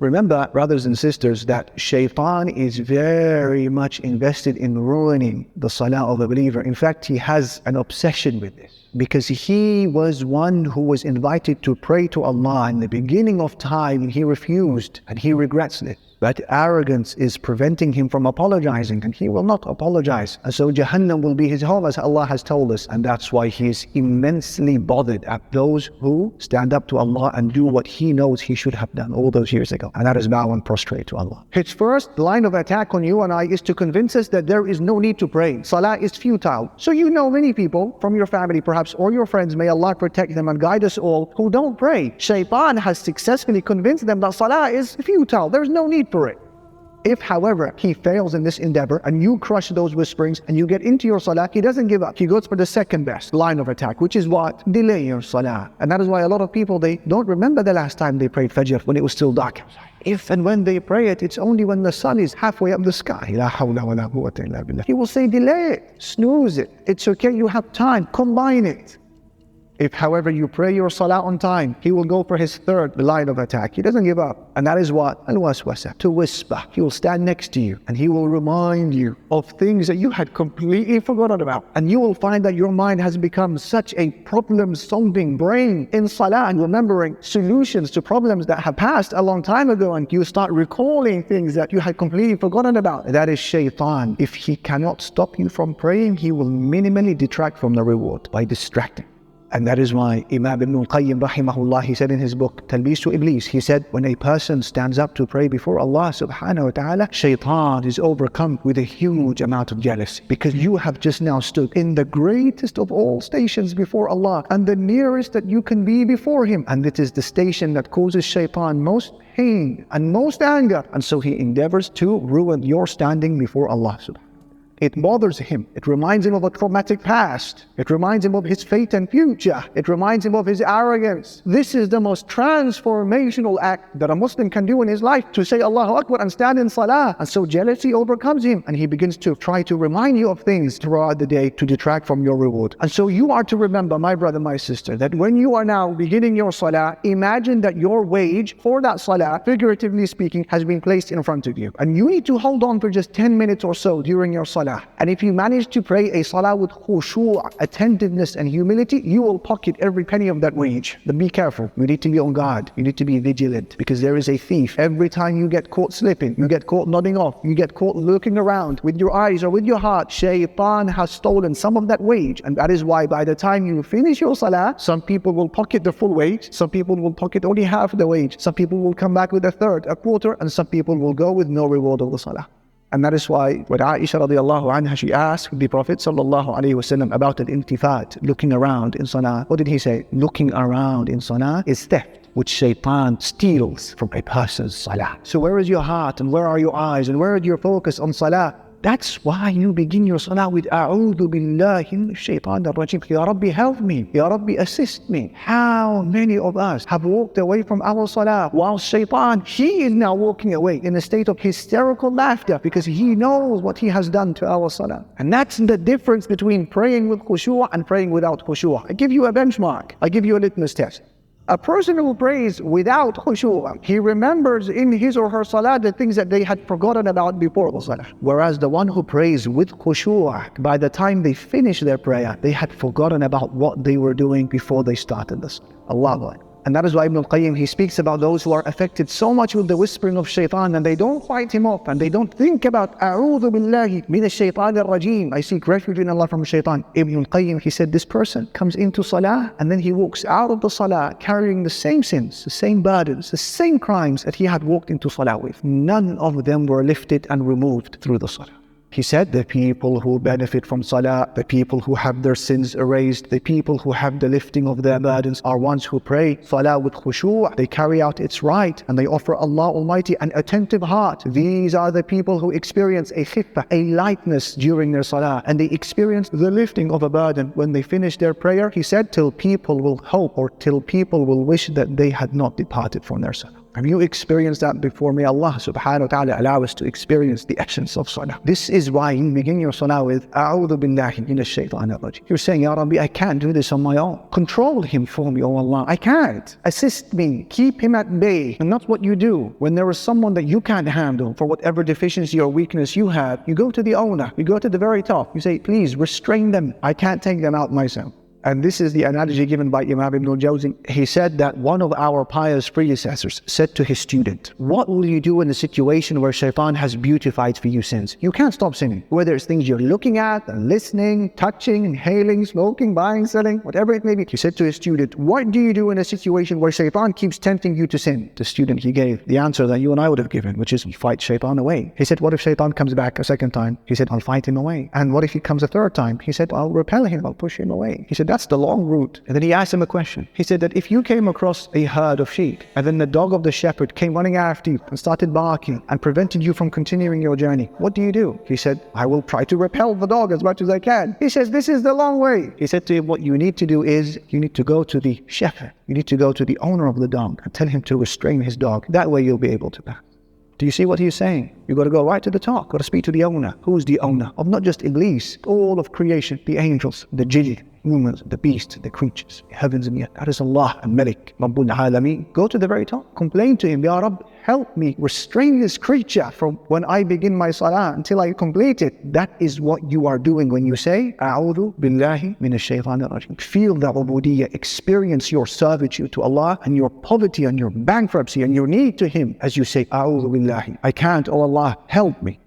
Remember, brothers and sisters, that shaitan is very much invested in ruining the salah of a believer. In fact, he has an obsession with this, because he was one who was invited to pray to Allah in the beginning of time, and he refused, and he regrets it. But arrogance is preventing him from apologizing, and he will not apologize. And so Jahannam will be his home, as Allah has told us. And that's why he is immensely bothered at those who stand up to Allah and do what he knows he should have done all those years ago. And that is bow and prostrate to Allah. His first line of attack on you and I is to convince us that there is no need to pray. Salah is futile. So you know many people from your family perhaps, or your friends, may Allah protect them and guide us all, who don't pray. Shaitan has successfully convinced them that salah is futile. There's no need for it. If, however, he fails in this endeavor and you crush those whisperings and you get into your salah, he doesn't give up. He goes for the second best line of attack, which is what? Delay your salah. And that is why a lot of people, they don't remember the last time they prayed Fajr when it was still dark outside. If and when they pray it, it's only when the sun is halfway up the sky. La hawla wa la quwwata illa billah. He will say, delay it, snooze it. It's okay, you have time, combine it. If, however, you pray your salah on time, he will go for his third line of attack. He doesn't give up. And that is what? Al-waswasa, to whisper. He will stand next to you and he will remind you of things that you had completely forgotten about. And you will find that your mind has become such a problem-solving brain in salah and remembering solutions to problems that have passed a long time ago, and you start recalling things that you had completely forgotten about. That is shaitan. If he cannot stop you from praying, he will minimally detract from the reward by distracting. And that is why Imam Ibn al-Qayyim rahimahullah, he said in his book, Talbis to Iblis, he said, when a person stands up to pray before Allah subhanahu wa ta'ala, shaitan is overcome with a huge amount of jealousy. Because you have just now stood in the greatest of all stations before Allah, and the nearest that you can be before Him. And it is the station that causes shaitan most pain and most anger. And so he endeavors to ruin your standing before Allah subhanahu wa ta'ala. It bothers him. It reminds him of a traumatic past. It reminds him of his fate and future. It reminds him of his arrogance. This is the most transformational act that a Muslim can do in his life, to say Allahu Akbar and stand in salah. And so jealousy overcomes him, and he begins to try to remind you of things throughout the day to detract from your reward. And so you are to remember, my brother, my sister, that when you are now beginning your salah, imagine that your wage for that salah, figuratively speaking, has been placed in front of you. And you need to hold on for just 10 minutes or so during your salah. And if you manage to pray a salah with khushu', attentiveness and humility, you will pocket every penny of that wage. But be careful. You need to be on guard. You need to be vigilant, because there is a thief. Every time you get caught slipping, you get caught nodding off, you get caught looking around with your eyes or with your heart, shaitan has stolen some of that wage. And that is why by the time you finish your salah, some people will pocket the full wage, some people will pocket only half the wage, some people will come back with a third, a quarter, and some people will go with no reward of the salah. And that is why when Aisha radiallahu anha, she asked the Prophet sallallahu alaihi wasallam about al-intifat, looking around in salah. What did he say? Looking around in salah is theft, which shaitan steals from a person's salah. So where is your heart, and where are your eyes, and where is your focus on salah? That's why you begin your salah with A'udhu billahi minash shaitanir rajim. Ya Rabbi, help me. Ya Rabbi, assist me. How many of us have walked away from our salah while shaitan, he is now walking away in a state of hysterical laughter because he knows what he has done to our salah. And that's the difference between praying with khushu' and praying without khushu'. I give you a benchmark. I give you a litmus test. A person who prays without khushu', he remembers in his or her salah the things that they had forgotten about before the salah. Whereas the one who prays with khushu', by the time they finish their prayer, they had forgotten about what they were doing before they started the salah. Allahu Akbar. And that is why Ibn al-Qayyim, he speaks about those who are affected so much with the whispering of shaitan, and they don't fight him off, and they don't think about A'udhu billahi minash shaitanir rajim, I seek refuge in Allah from shaitan. Ibn al-Qayyim, he said, this person comes into salah and then he walks out of the salah carrying the same sins, the same burdens, the same crimes that he had walked into salah with. None of them were lifted and removed through the salah. He said the people who benefit from salah, the people who have their sins erased, the people who have the lifting of their burdens are ones who pray salah with khushu'. They carry out its right and they offer Allah Almighty an attentive heart. These are the people who experience a khiffah, a lightness during their salah, and they experience the lifting of a burden when they finish their prayer. He said, till people will hope, or till people will wish that they had not departed from their salah. Have you experienced that before? May Allah subhanahu wa ta'ala allow us to experience the essence of salah. This is why you begin your salah with A'udhu billahi minash shaitanir rajim. You're saying, Ya Rabbi, I can't do this on my own. Control him for me, O Allah. I can't. Assist me. Keep him at bay. And that's what you do. When there is someone that you can't handle for whatever deficiency or weakness you have, you go to the owner. You go to the very top. You say, please restrain them. I can't take them out myself. And this is the analogy given by Imam Ibn al-Jawzi. He said that one of our pious predecessors said to his student, what will you do in a situation where shaitan has beautified for you sins? You can't stop sinning. Whether it's things you're looking at, and listening, touching, inhaling, smoking, buying, selling, whatever it may be. He said to his student, what do you do in a situation where shaitan keeps tempting you to sin? The student, he gave the answer that you and I would have given, which is, you fight shaitan away. He said, what if shaitan comes back a second time? He said, I'll fight him away. And what if he comes a third time? He said, I'll repel him, I'll push him away. He said, that's the long route. And then he asked him a question. He said that if you came across a herd of sheep, and then the dog of the shepherd came running after you and started barking and prevented you from continuing your journey, what do you do? He said, I will try to repel the dog as much as I can. He says, this is the long way. He said to him, what you need to do is, you need to go to the shepherd. You need to go to the owner of the dog and tell him to restrain his dog. That way you'll be able to pass. Do you see what he's saying? You've got to go right to the top. Got to speak to the owner. Who's the owner of not just Iblis, all of creation, the angels, the jinn, humans, the beasts, the creatures, the heavens and the earth. That is Allah and Malik, Rabbul Alameen. Go to the very top. Complain to him, Ya Rabb, help me restrain this creature from when I begin my salah until I complete it. That is what you are doing when you say, A'udhu billahi minash shaitanir rajim. Feel the ubudiyyah, experience your servitude to Allah and your poverty and your bankruptcy and your need to Him as you say, A'udhu billahi. I can't, oh Allah, help me.